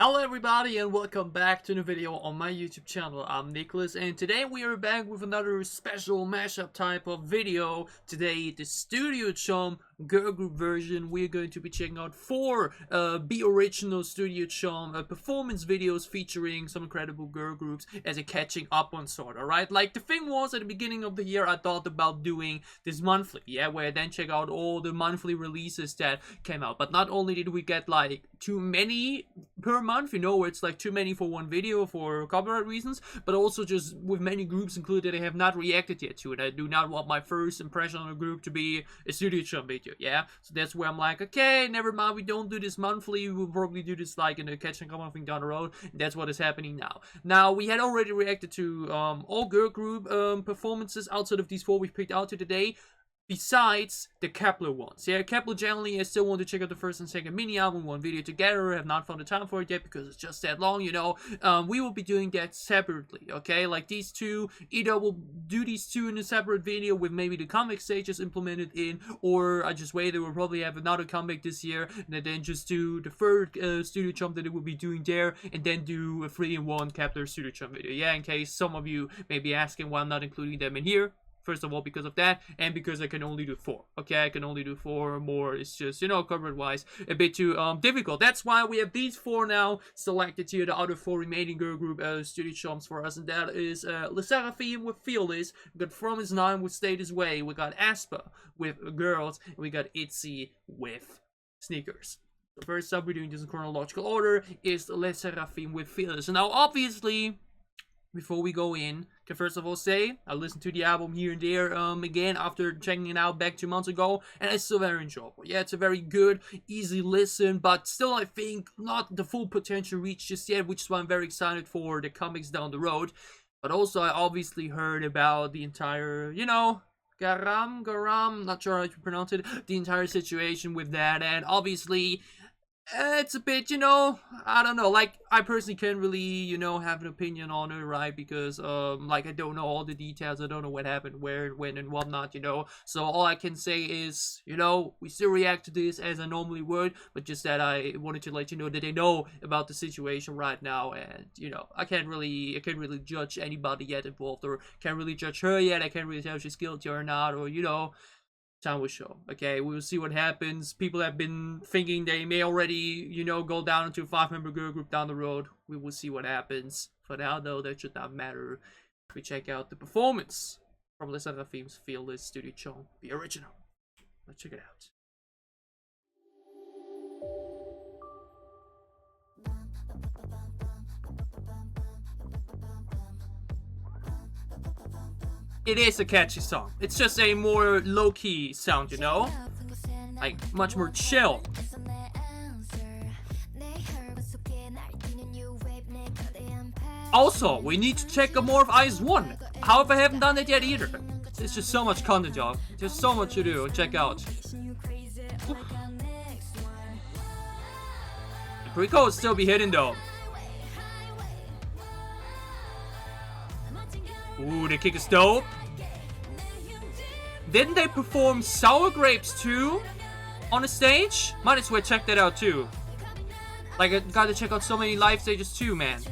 Hello everybody and welcome back to a new video on my YouTube channel. I'm Nicholas and today we are back with another special mashup type of video. Today the Studio CHOOM girl group version. We're going to be checking out 4 Be Original Studio CHOOM performance videos featuring some incredible girl groups as a catching up on sort, alright? Like the thing was, at the beginning of the year I thought about doing this monthly, where I then check out all the monthly releases that came out. But not only did we get like too many per month, you know, where it's like too many for one video for copyright reasons, but also just with many groups included I have not reacted yet to it. I do not want my first impression on a group to be a Studio CHOOM video, so that's where I'm like, okay, never mind, we don't do this monthly, we'll probably do this like in a catching up thing down the road. And that's what is happening now. We had already reacted to all girl group performances outside of these 4 we've picked out to today, besides the Kepler ones. Kepler generally, I still want to check out the first and second mini album, one video together. I have not found the time for it yet because it's just that long, you know. We will be doing that separately, okay? Like these two, either we'll do these two in a separate video with maybe the comic stages implemented in, or I just wait, we'll probably have another comic this year, and then just do the third Studio CHOOM that it will be doing there, and then do a 3-in-1 Kepler Studio CHOOM video, in case some of you may be asking why I'm not including them in here. First of all, because of that, and because I can only do 4. Okay, I can only do 4 or more. It's just, you know, copyright-wise, a bit too difficult. That's why we have these 4 now selected here, the other 4 remaining girl group Studio CHOOMs for us, and that is 르세라핌 with Fearless, we got 프로미스나인 with Stay This Way, we got aespa with Girls, and we got ITZY with Sneakers. So first up, we're doing this in chronological order, is 르세라핌 with Fearless. And now, obviously, before we go in, can first of all say, I listened to the album here and there again after checking it out back 2 months ago, and it's still very enjoyable. It's a very good, easy listen, but still I think not the full potential reached just yet, which is why I'm very excited for the comics down the road. But also I obviously heard about the entire, you know, garam, not sure how to pronounce it, the entire situation with that, and obviously it's a bit, you know, I don't know, like, I personally can't really, you know, have an opinion on it, right, because, like, I don't know all the details, I don't know what happened, where, when, and whatnot, you know, so all I can say is, you know, we still react to this as I normally would, but just that I wanted to let you know that I know about the situation right now, and, you know, I can't really judge anybody yet involved, or can't really judge her yet, I can't really tell if she's guilty or not, or, you know, time will show. Okay, we will see what happens. People have been thinking they may already, you know, go down into a 5-member girl group down the road. We will see what happens. For now, though, that should not matter. We check out the performance from 르세라핌's Fearless Studio CHOOM, the original. Let's check it out. It is a catchy song. It's just a more low-key sound, you know? Like, much more chill. Also, we need to check out more of Ice 1. However, I haven't done that yet either. It's just so much content, y'all. There's so much to do. Check out. The pre-code will still be hidden, though. Ooh, the kick is dope. Didn't they perform Sour Grapes too on the stage? Might as well check that out too. Like, I gotta check out so many live stages too, man.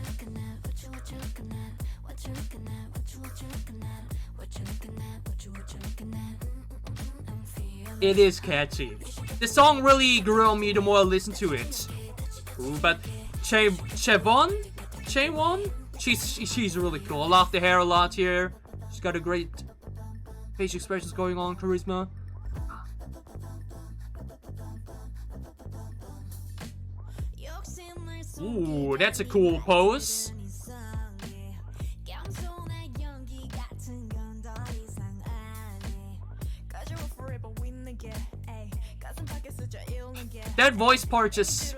It is catchy. The song really grew on me the more I listened to it. Ooh, but Chewon? She's really cool. I love the hair a lot here. She's got a great facial expressions going on, charisma. Ooh, that's a cool pose. That voice part just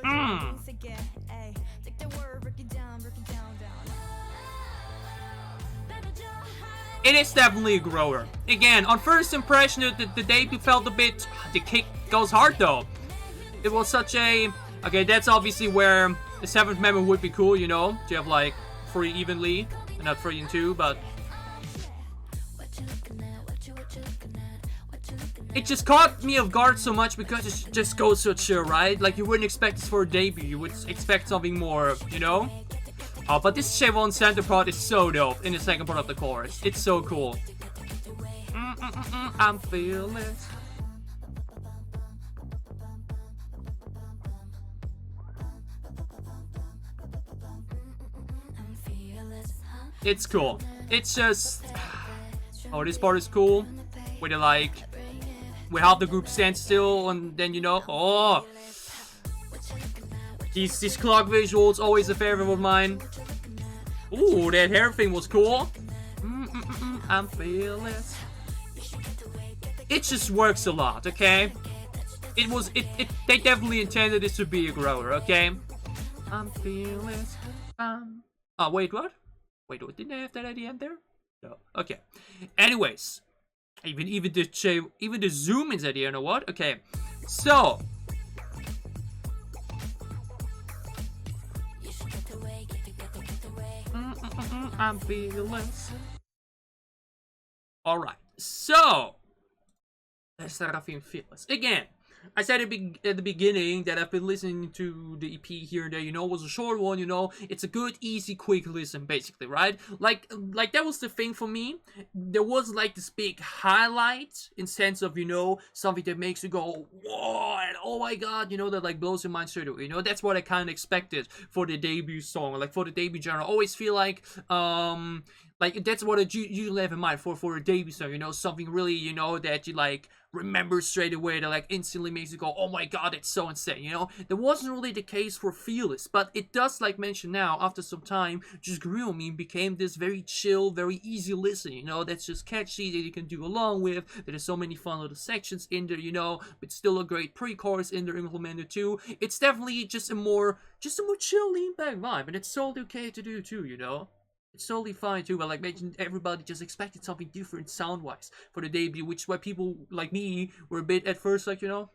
It is definitely a grower. Again, on first impression, the debut felt a bit... The kick goes hard, though. It was such a... Okay, that's obviously where the 7th member would be cool, you know? To have, like, 3 evenly, and not 3 and 2, but... it just caught me off guard so much because it just goes so chill, right? Like, you wouldn't expect this for a debut. You would expect something more, you know? But this Chevron center part is so dope in the second part of the chorus. It's so cool. I'm feeling it. It's cool. It's just... Oh, this part is cool. Where they like... We have the group stand still and then, you know... Oh! These clock visuals, always a favorite of mine. Ooh, that hair thing was cool. I'm feeling it. It just works a lot, okay? They definitely intended this to be a grower, okay? I'm feeling it. Oh, wait, what? Wait, didn't I have that at the end there? No. Okay. Anyways, even the zoom is at the end, or what? Okay. So I'm feeling. All right. So SSERAFIM Fearless again. I said at the beginning that I've been listening to the EP here and there, you know, it was a short one, you know, it's a good, easy, quick listen, basically, right? Like that was the thing for me. There was like this big highlight in sense of, you know, something that makes you go, whoa, and oh my god, you know, that like blows your mind straight away, you know, that's what I kind of expected for the debut song, like for the debut genre. I always feel like that's what I usually have in mind for a debut song, you know, something really, you know, that you like remember straight away, that like instantly makes you go, oh my god, it's so insane, you know. That wasn't really the case for Fearless, but it does, like mentioned now, after some time, just grew on me and became this very chill, very easy listen, you know, that's just catchy, that you can do along with, that there's so many fun little sections in there, you know, but still a great pre-chorus in there implemented too. It's definitely just a more chill, lean back vibe, and it's totally okay to do too, you know. It's totally fine too, but like mentioned, everybody just expected something different sound-wise for the debut, which is why people like me were a bit at first like, you know,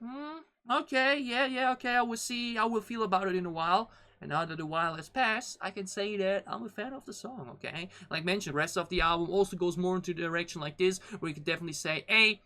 okay, yeah, okay, I will see, I will feel about it in a while. And now that a while has passed, I can say that I'm a fan of the song, okay? Like mentioned, the rest of the album also goes more into the direction like this, where you can definitely say, hey,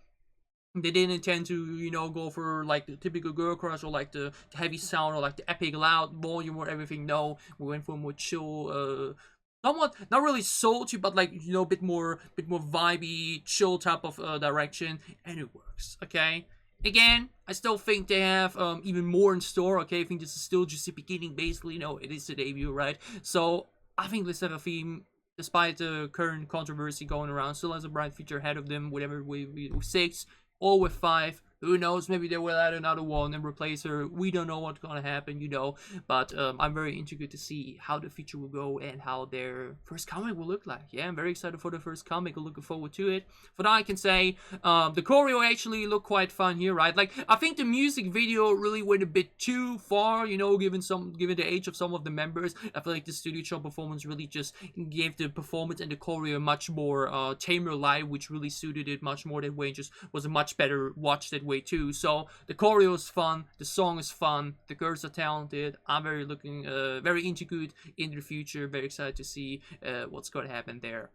they didn't intend to, you know, go for like the typical girl crush or like the heavy sound or like the epic loud volume or everything. No, we went for a more chill, somewhat, not really sultry, but like, you know, bit more vibey, chill type of direction, and it works, okay? Again, I still think they have even more in store, okay? I think this is still just the beginning, basically, you know, it is the debut, right? So, I think 르세라핌, despite the current controversy going around, still has a bright future ahead of them, whatever with 6, or with 5. Who knows, maybe they will add another one and replace her. We don't know what's gonna happen, you know. But I'm very intrigued to see how the future will go and how their first comic will look like. Yeah, I'm very excited for the first comic. I'm looking forward to it. For now, I can say the choreo actually looked quite fun here, right? Like, I think the music video really went a bit too far, you know, given the age of some of the members. I feel like the studio show performance really just gave the performance and the choreo much more tamer live, which really suited it much more that way, and just was a much better watch that way too. So the choreo is fun, the song is fun, the girls are talented. I'm very into good in the future. Very excited to see what's going to happen there.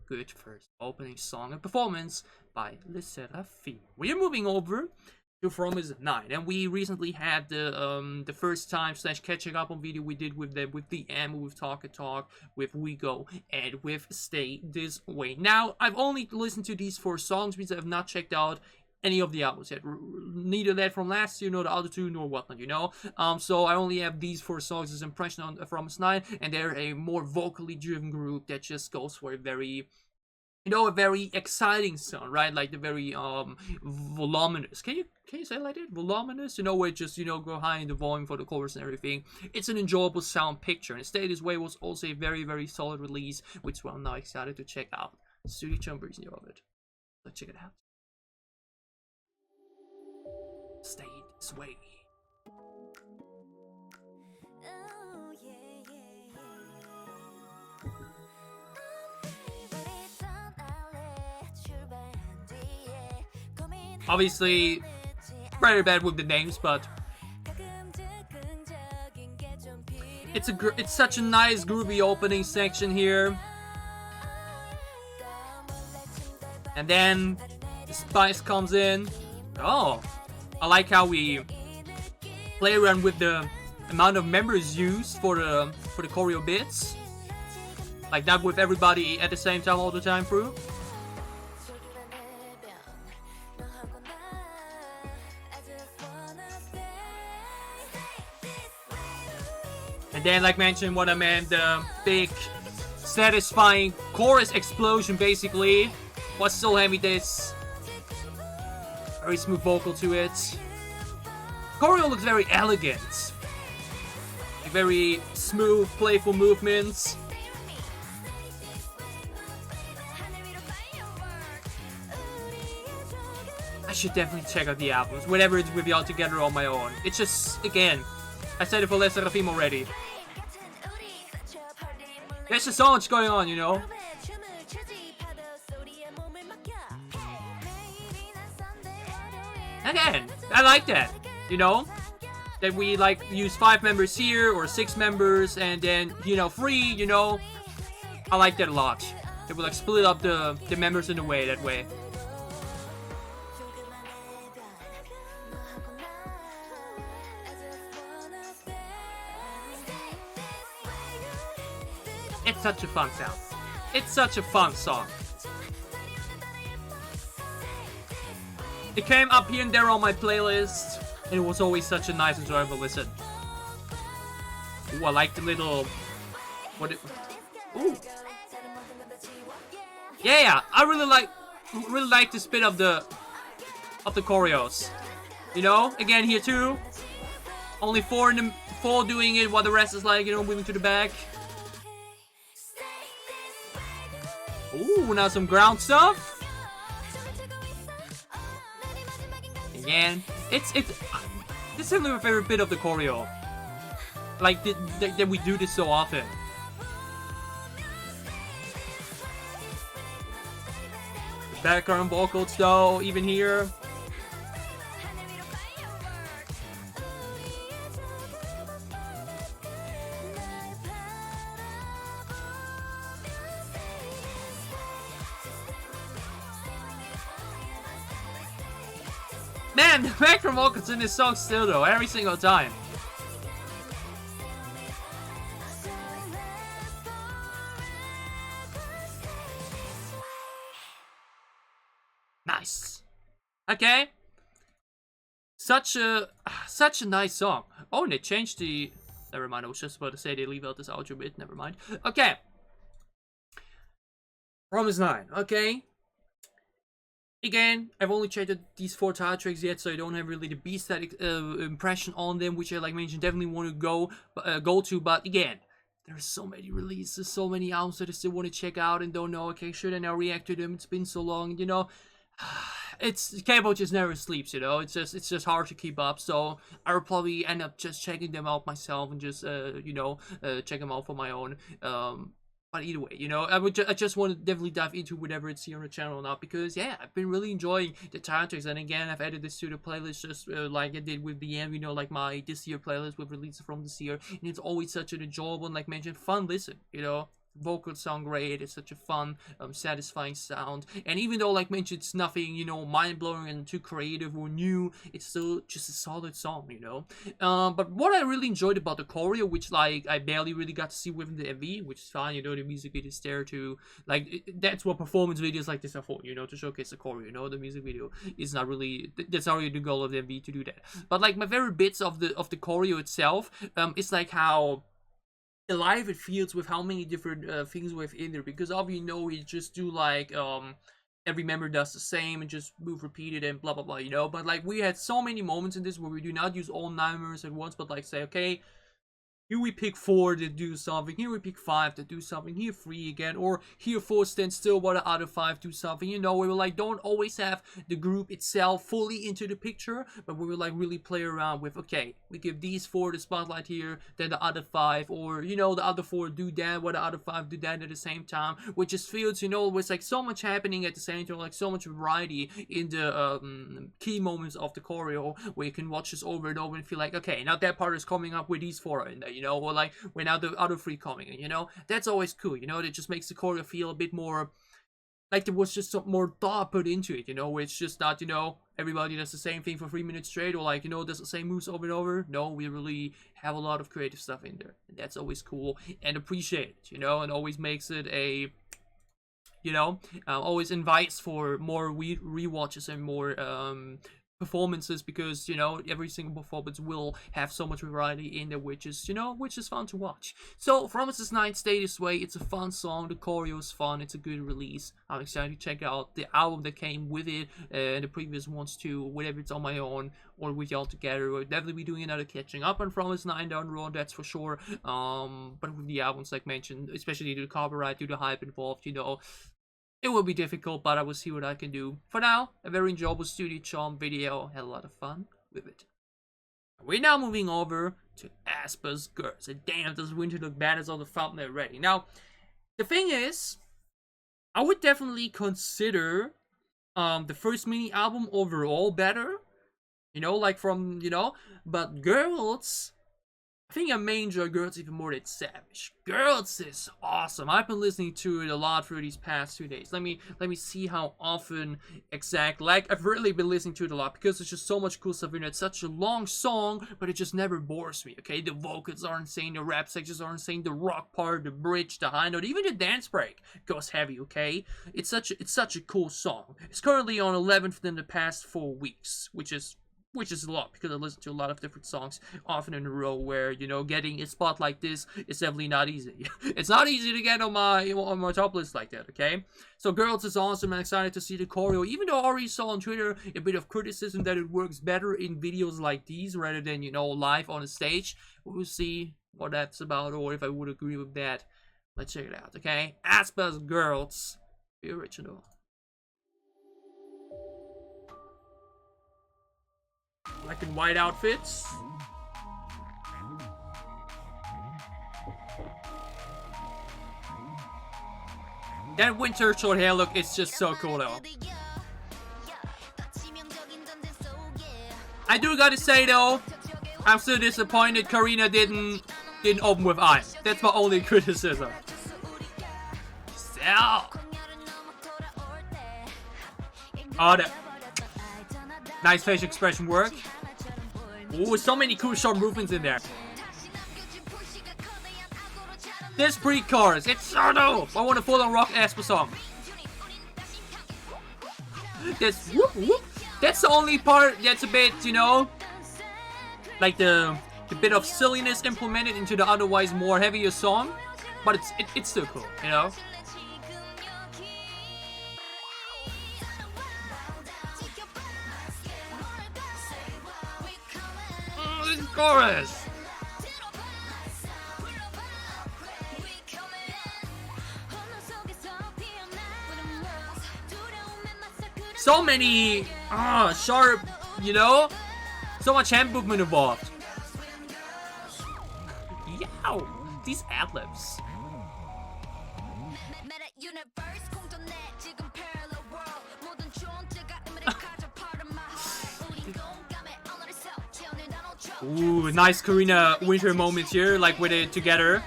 Good first opening song and performance by 르세라핌. We are moving over to Promisenine, and we recently had the first time / catching up on video we did with them, with the M, with Talk and Talk, with We Go, and with Stay This Way. Now, I've only listened to these 4 songs because I have not checked out any of the albums yet, neither that from last year nor the other 2 nor whatnot, you know. So I only have these 4 songs as impression on Promisenine, and they're a more vocally driven group that just goes for a very, you know, a very exciting sound, right? Like the very voluminous. Can you say it like that? Voluminous, you know, where it just, you know, go high in the volume for the chorus and everything. It's an enjoyable sound picture, and Stay This Way was also a very, very solid release, which I'm now excited to check out. Studio CHOOM version of it. Let's check it out. Stay This Way. Obviously, very bad with the names, but it's such a nice groovy opening section here, and then The spice comes in. Oh, I like how we play around with the amount of members used for the choreo bits. Like that with everybody at the same time all the time through. And then, like mentioned, what I meant, the big satisfying chorus explosion basically was so heavy. This very smooth vocal to it. Choreo looks very elegant, very smooth, playful movements. I should definitely check out the albums whenever it's with y'all together on my own. It's just, again, I said it for 르세라핌 already. There's just so much going on, you know. Again, I like that, you know, that we like use 5 members here or 6 members and then, you know, 3, you know. I like that a lot. They will like split up the members in a way that way. It's such a fun sound. It's such a fun song. It came up here and there on my playlist, and it was always such a nice, enjoyable listen. Ooh, I like the little... What it... Ooh. Yeah, I really like the spin of the choreos. You know, again here too. Only 4 doing it, while the rest is like, you know, moving to the back. Ooh, now some ground stuff. Again, it's this is definitely my favorite bit of the choreo. Like that we do this so often. Background vocals though, even here. Man, the background vocals in this song still though, every single time. Nice. Okay. Such a nice song. Oh, and they changed the... Never mind, I was just about to say they leave out this outro bit. Never mind. Okay. Promisenine. Okay. Again, I've only checked out these 4 title tracks yet, so I don't have really the B-static impression on them, which I, like mentioned, definitely want to go to. But again, there's so many releases, so many albums that I still want to check out and don't know, okay, should I now react to them? It's been so long, you know. It's K-pop just never sleeps, you know. It's just hard to keep up. So I will probably end up just checking them out myself and just you know, check them out for my own. But either way, you know, I just want to definitely dive into whatever it's here on the channel now, because yeah, I've been really enjoying the title tracks. And again, I've added this to the playlist just like I did with the end, you know, like my this year playlist with releases from this year, and it's always such an enjoyable and, like mentioned, fun listen, you know. Vocals sound great. It's such a fun, satisfying sound. And even though, like mentioned, it's nothing, you know, mind-blowing and too creative or new, it's still just a solid song, you know. But what I really enjoyed about the choreo, which like I barely really got to see within the MV, which is fine, you know, the music video is there to like that's what performance videos like this are for, you know, to showcase the choreo. You know, the music video is not really that's not really the goal of the MV to do that. But like my favorite bits of the choreo itself, is like how alive it feels with how many different things within there, because obviously, you know, we just do like every member does the same and just move repeated and blah blah blah, you know. But like we had so many moments in this where we do not use all 9 members at once, but like say, okay, here we pick 4 to do something, here we pick 5 to do something, here 3 again, or here 4 stand still while the other 5 do something, you know. We will like don't always have the group itself fully into the picture, but we will like really play around with, okay, we give these 4 the spotlight here, then the other 5, or you know, the other 4 do that while the other 5 do that at the same time, which just feels, you know, with like so much happening at the same time, like so much variety in the key moments of the choreo, where you can watch this over and over and feel like, okay, now that part is coming up with these 4 in there, you know, or like when now the other 3 coming in, you know. That's always cool, you know. It just makes the choreo feel a bit more like there was just some more thought put into it, you know, where it's just not, you know, everybody does the same thing for 3 minutes straight, or like, you know, does the same moves over and over. No, we really have a lot of creative stuff in there, and that's always cool and appreciated, you know, and always makes it a, you know, always invites for more rewatches and more performances, because, you know, every single performance will have so much variety in there, which is, you know, which is fun to watch. So Promises9, Stay This Way, it's a fun song, the choreo is fun, it's a good release. I'm excited to check out the album that came with it, and the previous ones too, whether it's on my own or with y'all together. We'll definitely be doing another catching up on Promises9 down the road, that's for sure. But with the albums, like mentioned, especially due to copyright, due to hype involved, you know, it will be difficult, but I will see what I can do. For now, a very enjoyable Studio CHOOM video. Had a lot of fun with it. We're now moving over to aespa's Girls. And damn, does Winter look bad as on the thumbnail already. Now, the thing is, I would definitely consider the first mini album overall better. You know, like from, you know, but Girls, I think I may enjoy Girls even more than Savage. Girls is awesome. I've been listening to it a lot for these past 2 days. Let me see how often exact. Like, I've really been listening to it a lot because there's just so much cool stuff in it. It's such a long song, but it just never bores me, okay? The vocals are insane, the rap sections are insane, the rock part, the bridge, the high note, even the dance break goes heavy, okay? It's such a cool song. It's currently on 11th in the past 4 weeks, which is a lot, because I listen to a lot of different songs often in a row, where, you know, getting a spot like this is definitely not easy. It's not easy to get on my top list like that, okay? So Girls is awesome. I'm excited to see the choreo, even though I already saw on Twitter a bit of criticism that it works better in videos like these rather than, you know, live on a stage. We'll see what that's about, or if I would agree with that. Let's check it out, okay? aespa's Girls, the original. Black and white outfits. That winter short hair look is just so cool though. I do gotta say though, I'm still disappointed Karina didn't open with I. That's my only criticism. So, oh, that nice facial expression work. Ooh, so many cool short movements in there. This pre-chorus, it's so dope. I want a full-on rock aespa song. This whoop whoop. That's the only part that's a bit, you know, like the bit of silliness implemented into the otherwise more heavier song, but it's still cool, you know. Chorus. So many sharp, you know, so much hand movement involved. Yow, these ad-libs. Ooh, nice Karina winter moments here, like with it together.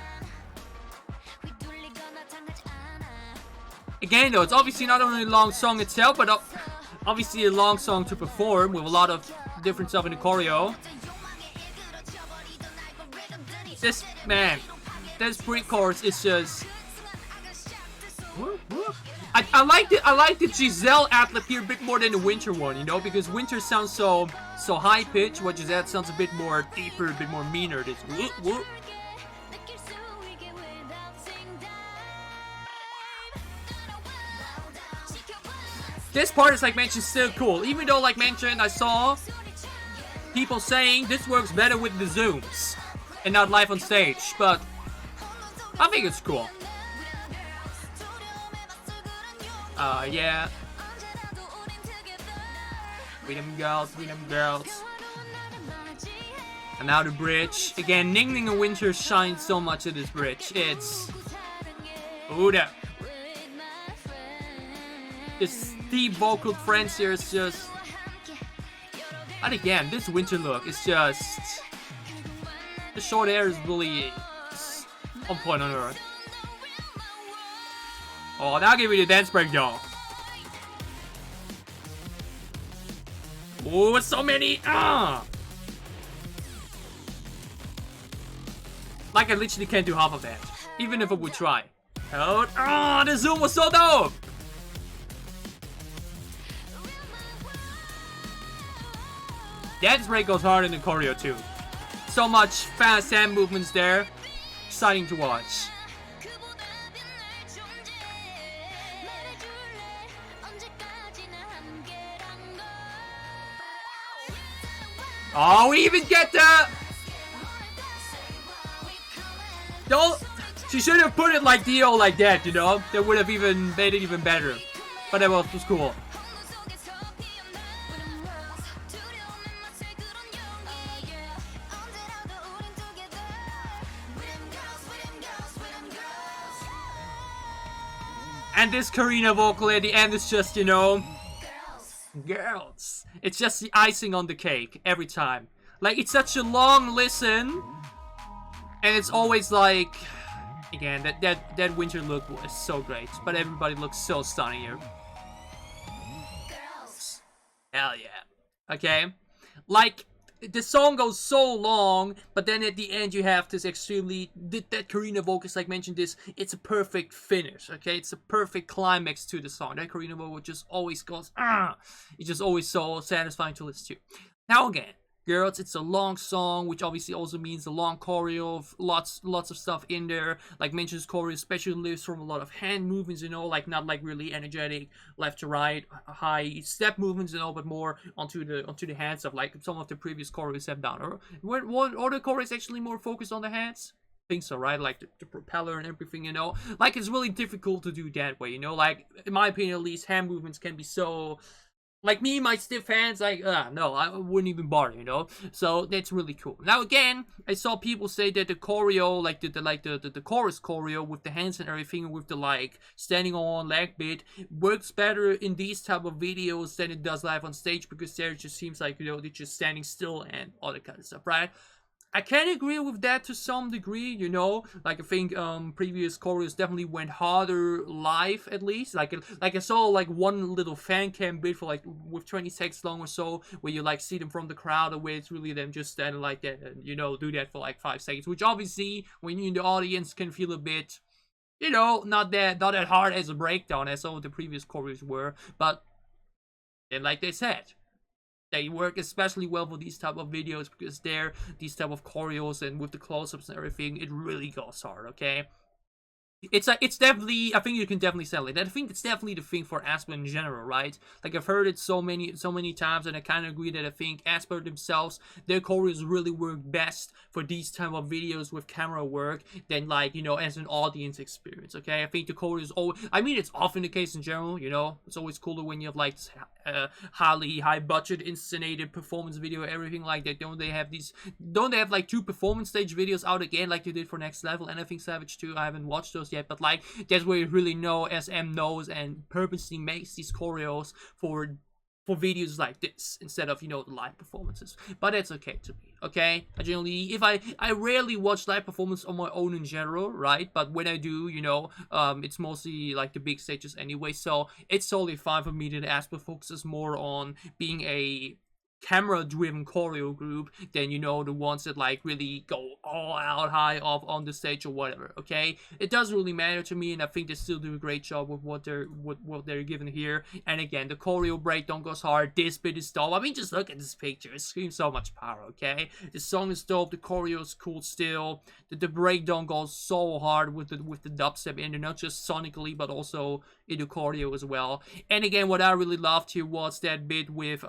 Again though, it's obviously not only a long song itself, but obviously a long song to perform with a lot of different stuff in the choreo. This, man, this pre-chorus is just... I like the Giselle ad-lib here a bit more than the winter one, you know, because winter sounds so high pitched, while Giselle sounds a bit more deeper, a bit more meaner. This whoop whoop. This part is, like mentioned, still cool, even though, like mentioned, I saw people saying this works better with the zooms and not live on stage, but I think it's cool. Yeah. Freedom girls, freedom girls. And now the bridge. Again, Ning Ning and Winter shine so much in this bridge. It's... Ooh, that. This deep vocal trance here is just... And again, this winter look is just... The short hair is really... on point on earth. Oh, now give me the dance break, y'all. Oh, so many. Like, I literally can't do half of that, even if I would try. Oh, the zoom was so dope. That break goes hard in the choreo too. So much fast hand movements there. Exciting to watch. Oh, we even get the... Don't... She should have put it like Dio like that, you know? That would have even made it even better. But that was cool. And this Karina vocal at the end is just, you know... Girls. It's just the icing on the cake every time. Like, it's such a long listen. And it's always like... Again, that winter look is so great. But everybody looks so stunning here. Hell yeah. Okay? Like, the song goes so long, but then at the end you have this extremely... That Karina vocals, like mentioned this, it's a perfect finish, okay? It's a perfect climax to the song. That Karina vocal just always goes, It's just always so satisfying to listen to. Now again, girls, it's a long song, which obviously also means a long choreo of lots of stuff in there. Like mentioned, this choreo especially lives from a lot of hand movements, you know, like not like really energetic left to right, high step movements, you know, but more onto the hand stuff, like some of the previous choreos have done. Or the choreo is actually more focused on the hands. I think so, right? Like the propeller and everything, you know. Like it's really difficult to do that way, you know. Like in my opinion, at least, hand movements can be so. Like me, my stiff hands, like, no, I wouldn't even bother, you know? So, that's really cool. Now, again, I saw people say that the choreo, like, the chorus choreo with the hands and everything, with the, like, standing on leg bit, works better in these type of videos than it does live on stage, because there it just seems like, you know, they're just standing still and all that kind of stuff, right? I can agree with that to some degree, you know. Like I think previous choreos definitely went harder live, at least. Like I saw like one little fan cam bit for like with 20 seconds long or so, where you like see them from the crowd, or where it's really them just standing like that and, you know, do that for like 5 seconds. Which obviously, when you're in the audience, can feel a bit, you know, not that hard as a breakdown as some of the previous choreos were. But then, like they said, they work especially well for these type of videos, because they're these type of choreos, and with the close-ups and everything, it really goes hard, okay? It's definitely, I think you can definitely say like that. I think it's definitely the thing for aespa in general, right? Like I've heard it so many times, and I kind of agree that I think aespa themselves, their choreos really work best for these type of videos with camera work than, like, you know, as an audience experience, okay? I think the choreos always, I mean, it's often the case in general, you know? It's always cooler when you have like highly high budget inscenated performance video, everything like that. Don't they have like 2 performance stage videos out again, like they did for Next Level and I think Savage 2? I haven't watched those yet, but like that's where you really know SM knows and purposely makes these choreos for videos like this instead of, you know, the live performances. But that's okay to me, okay? I generally, I rarely watch live performance on my own in general, right? But when I do, you know, it's mostly like the big stages anyway, so it's totally fine for me that aespa focuses more on being a camera-driven choreo group than, you know, the ones that like really go all out high off on the stage or whatever, okay? It doesn't really matter to me, and I think they still do a great job with what they're given here. And again, the choreo breakdown goes hard. This bit is dope. I mean, just look at this picture. It screams so much power, okay? The song is dope. The choreo is cool still. The breakdown goes so hard with the dubstep in there, not just sonically, but also in the choreo as well. And again, what I really loved here was that bit with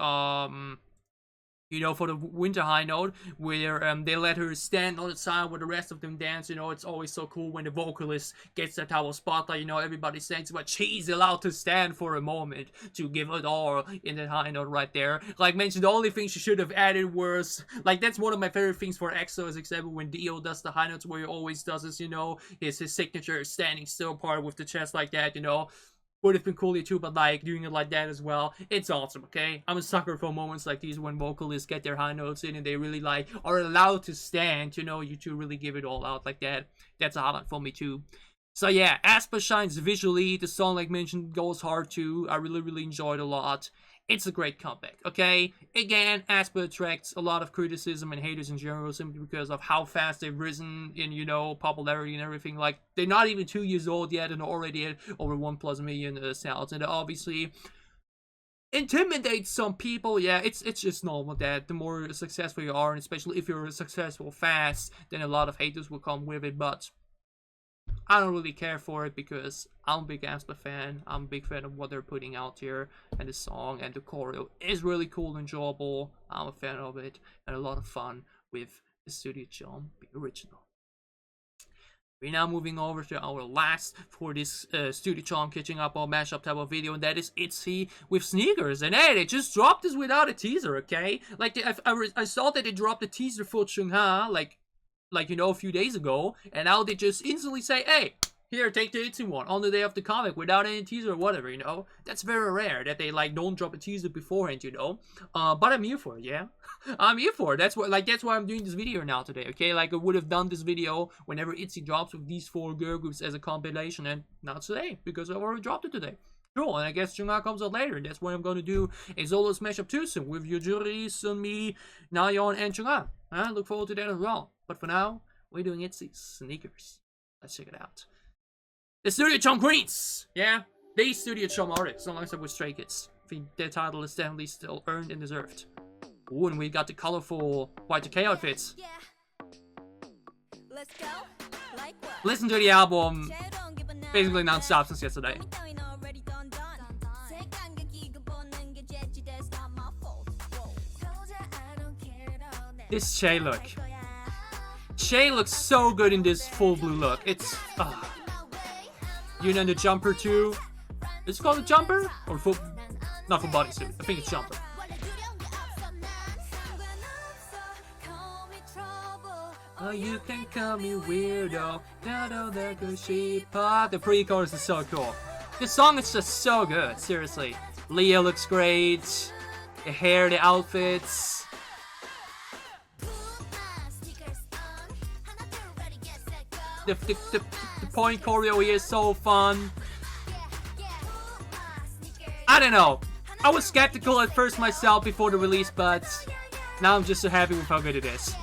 you know, for the winter high note, where they let her stand on the side where the rest of them dance. You know, it's always so cool when the vocalist gets that type of spotlight. You know, everybody stands, but she's allowed to stand for a moment to give it all in that high note right there. Like mentioned, the only thing she should have added was, like, that's one of my favorite things for EXO, is example when Dio does the high notes, where he always does this, you know, his signature standing still part with the chest like that, you know. Would have been cooler too, but like doing it like that as well, it's awesome, okay? I'm a sucker for moments like these when vocalists get their high notes in and they really like are allowed to stand, you know, you to really give it all out like that. That's a highlight for me too. So yeah, aespa shines visually. The song, like mentioned, goes hard too. I really enjoyed a lot. it's a great comeback, okay? Again, aespa attracts a lot of criticism and haters in general simply because of how fast they've risen in, you know, popularity and everything. Like, they're not even 2 years old yet and already at over 1+ million sales. And obviously intimidates some people. Yeah, it's just normal that the more successful you are, and especially if you're successful fast, then a lot of haters will come with it. But I don't really care for it because I'm a big aespa fan. I'm a big fan of what they're putting out here, and the song and the choreo is really cool and enjoyable. I'm a fan of it, and a lot of fun with the Studio CHOOM, the original. We're now moving over to our last for this Studio CHOOM catching up on mashup type of video, and that is ITZY with sneakers. And hey, they just dropped this without a teaser, okay? Like, I saw that they dropped a teaser for Chungha, like, you know, a few days ago, and now they just instantly say, hey, here, take the ITZY one on the day of the comic without any teaser or whatever, you know? That's very rare that they, like, don't drop a teaser beforehand, you know? But I'm here for it, yeah? I'm here for it. That's why I'm doing this video now today, okay? Like, I would have done this video whenever ITZY drops with these 4 girl groups as a compilation, and not today, because I already dropped it today. Cool, and I guess Chungha comes out later, and that's what I'm going to do a solo mashup too soon with Yujuri, Sunmi, Nayeon, and Chungha. I look forward to that as well. But for now, we're doing ITZY sneakers. Let's check it out. The Studio CHOOM Queens! Yeah, they Studio CHOOM artists, alongside with Stray Kids. I think their title is definitely still earned and deserved. Ooh, and we got the colorful Y2K outfits. Let's go. Like what? Listen to the album basically non-stop since yesterday. This Che look. Che looks so good in this full blue look. It's Yuna in the jumper too. Is it called a jumper? Or full, not full bodysuit. I think it's jumper. Oh, you can call me weirdo. The pre-chorus is so cool. This song is just so good, seriously. Leah looks great. The hair, the outfits. The point choreo here is so fun. I don't know. I was skeptical at first myself before the release, but now I'm just so happy with how good it is.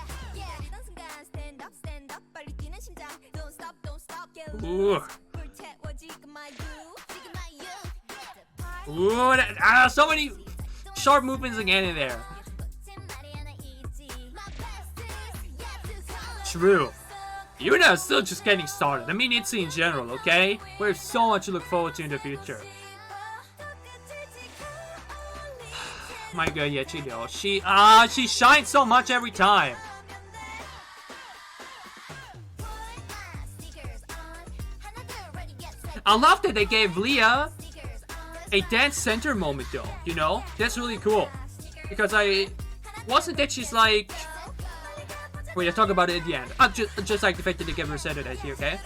Ooh. Ooh, so many sharp movements again in there. True. Yuna is still just getting started. I mean, ITZY in general, okay? We have so much to look forward to in the future. My god, Yechi though. She shines so much every time. I love that they gave Leah a dance center moment though, you know? That's really cool. Because wasn't that she's like... Wait, I'll talk about it at the end. Just like the fact that they gave her center dance here, okay?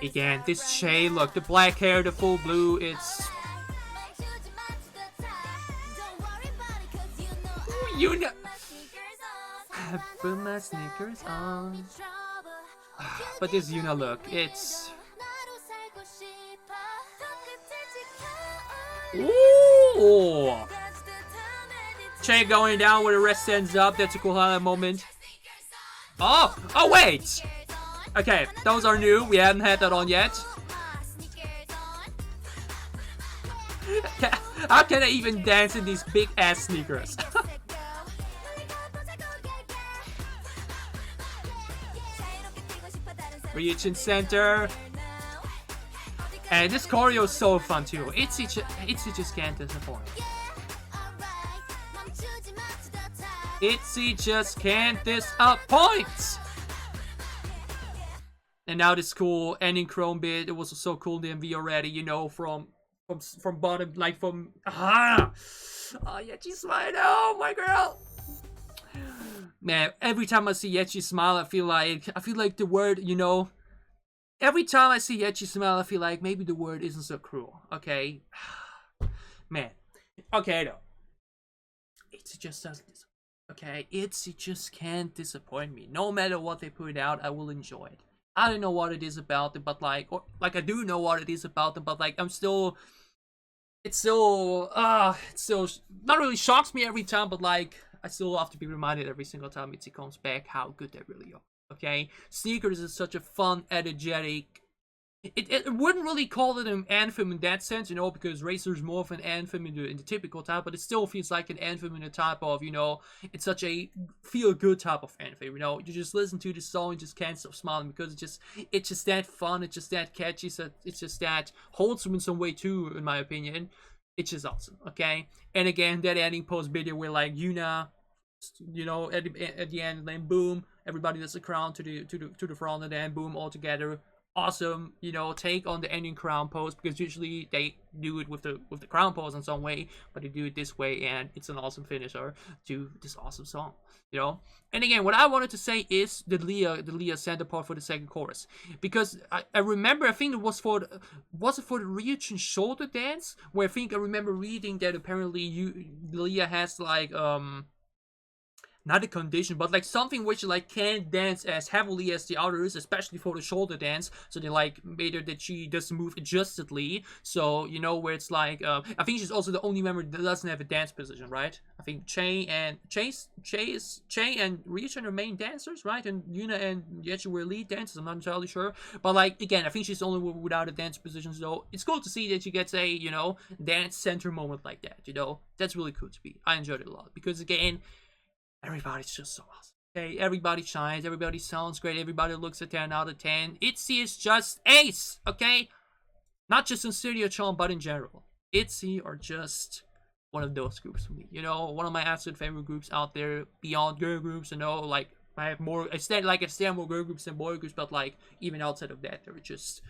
Again, this Che look, the black hair, the full blue, it's... Ooh, Yuna! Put my sneakers on. But this Yuna look, it's... Ooh! Che going down where the rest ends up, that's a cool highlight moment. Oh! Oh wait! Okay, those are new, we haven't had that on yet. How can I even dance in these big ass sneakers? Reach center. And this choreo is so fun too. ITZY just can't disappoint. ITZY just can't disappoint! And now this cool ending chrome bit. It was so cool in the MV already, you know, from bottom, like from oh Yechi smile, oh my girl. Man, every time I see Yechi smile, I feel like the word, you know, every time I see Yechi smile, I feel like maybe the word isn't so cruel. Okay, man. Okay though, ITZY just doesn't. Okay, ITZY just can't disappoint me. No matter what they put out, I will enjoy it. I don't know what it is about them, but like, or like I do know what it is about them, but like I'm still, it's still, it still not really shocks me every time, but like I still have to be reminded every single time ITZY comes back how good they really are. Okay, Sneakers is such a fun, energetic. It wouldn't really call it an anthem in that sense, you know, because Racer's more of an anthem in the typical type, but it still feels like an anthem in the type of, you know, it's such a feel-good type of anthem, you know. You just listen to the song and just can't stop smiling because it's just that fun, it's just that catchy, so it's just that wholesome in some way too, in my opinion. It's just awesome, okay? And again, that ending post video where like Yuna, you know, at the end, then boom, everybody does the crown to the front, and then boom, all together. Awesome, you know, take on the ending crown pose, because usually they do it with the crown pose in some way, but they do it this way, and it's an awesome finisher to this awesome song, you know. And again, what I wanted to say is the Leah center part for the second chorus, because I remember, I think it was for the, was it for the Ryujin shoulder dance, where I think I remember reading that apparently Leah has like not a condition, but like something which like can't dance as heavily as the others, especially for the shoulder dance. So they like made her that she doesn't move adjustedly. So you know, where it's like I think she's also the only member that doesn't have a dance position, right? I think Che and Ryujin are main dancers, right? And Yuna and Yechi were lead dancers. I'm not entirely sure, but like again, I think she's the only one without a dance position. So it's cool to see that she gets a, you know, dance center moment like that. You know, that's really cool to be. I enjoyed it a lot because again, everybody's just so awesome. Okay, everybody shines, everybody sounds great, everybody looks a 10 out of 10. ITZY is just ace, okay? Not just in Studio CHOOM, but in general. ITZY are just one of those groups for me. You know, one of my absolute favorite groups out there, beyond girl groups. You know, like, I have more, I stand more girl groups than boy groups, but like, even outside of that, they're just,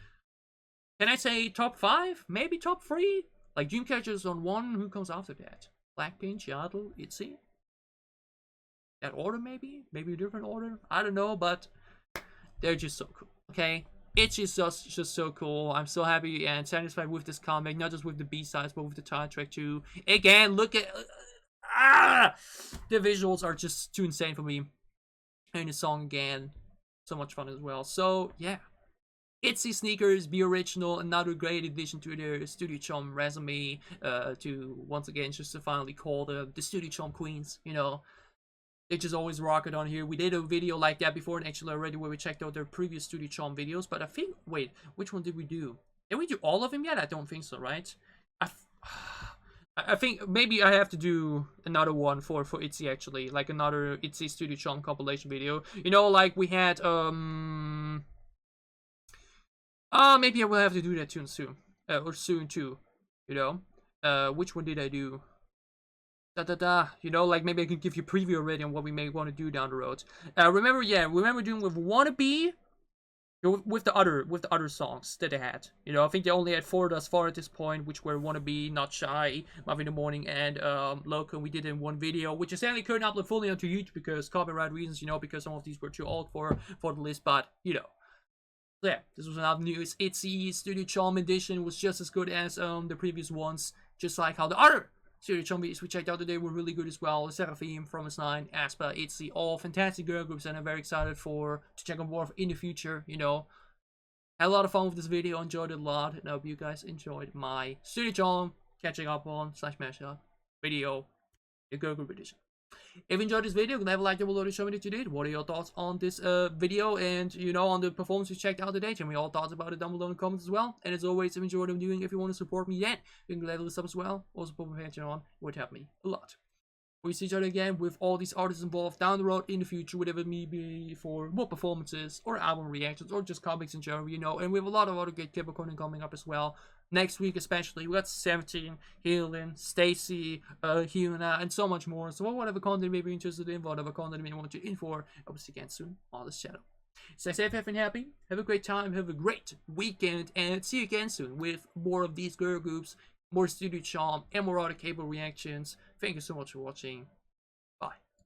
can I say top 5? Maybe top 3? Like, Dreamcatcher's on 1, who comes after that? Blackpink, Seattle, ITZY? That order, maybe a different order, I don't know, but they're just so cool. Okay, it's just so cool. I'm so happy and satisfied with this comic, not just with the B-sides but with the title track too. Again, look at the visuals are just too insane for me, and the song again, so much fun as well. So yeah, ITZY Sneakers, Be Original, another great addition to their Studio CHOOM resume, to once again just to finally call the Studio CHOOM queens, you know. They just always rock it on here. We did a video like that before, and actually already, where we checked out their previous Studio CHOOM videos. But I think, wait, which one did we do? Did we do all of them yet? I don't think so, right? I think maybe I have to do another one for ITZY, actually, like another ITZY Studio CHOOM compilation video. You know, like we had maybe I will have to do that soon, or soon too. You know, which one did I do? You know, like maybe I can give you a preview already on what we may want to do down the road. Remember doing with Wannabe, with the other songs that they had. You know, I think they only had 4 thus far at this point, which were Wannabe, Not Shy, Love in the Morning, and Loco. We did in one video, which I sadly couldn't upload fully onto YouTube because copyright reasons, you know, because some of these were too old for the list, but you know. Yeah, this was another news. ITZY Studio CHOOM edition was just as good as the previous ones, just like how the other Studio CHOOM videos we checked out today were really good as well. SSERAFIM, Promised9, aespa ITZY, all fantastic girl groups, and I'm very excited to check on more in the future, you know. Had a lot of fun with this video, enjoyed it a lot, and I hope you guys enjoyed my Studio CHOOM catching up on /mashup video, the girl group edition. If you enjoyed this video, leave a like down below to show me that you did. What are your thoughts on this video, and you know, on the performance you checked out today? Tell me all thoughts about it down below in the comments as well. And as always, if you enjoyed what I'm doing, if you want to support me, then you can leave a sub as well. Also support my Patreon, it would help me a lot. We see each other again with all these artists involved down the road in the future, whatever it may be, for more performances or album reactions or just comics in general, you know. And we have a lot of other good K-pop content coming up as well. Next week especially, we got 17, Helen, Stacy, Hyuna, and so much more. So whatever content you may be interested in, whatever content you may want to in for, I will see you again soon on this channel. Stay safe, have been happy, have a great time, have a great weekend, and see you again soon with more of these girl groups, more Studio CHOOM, and more other K-pop reactions. Thank you so much for watching.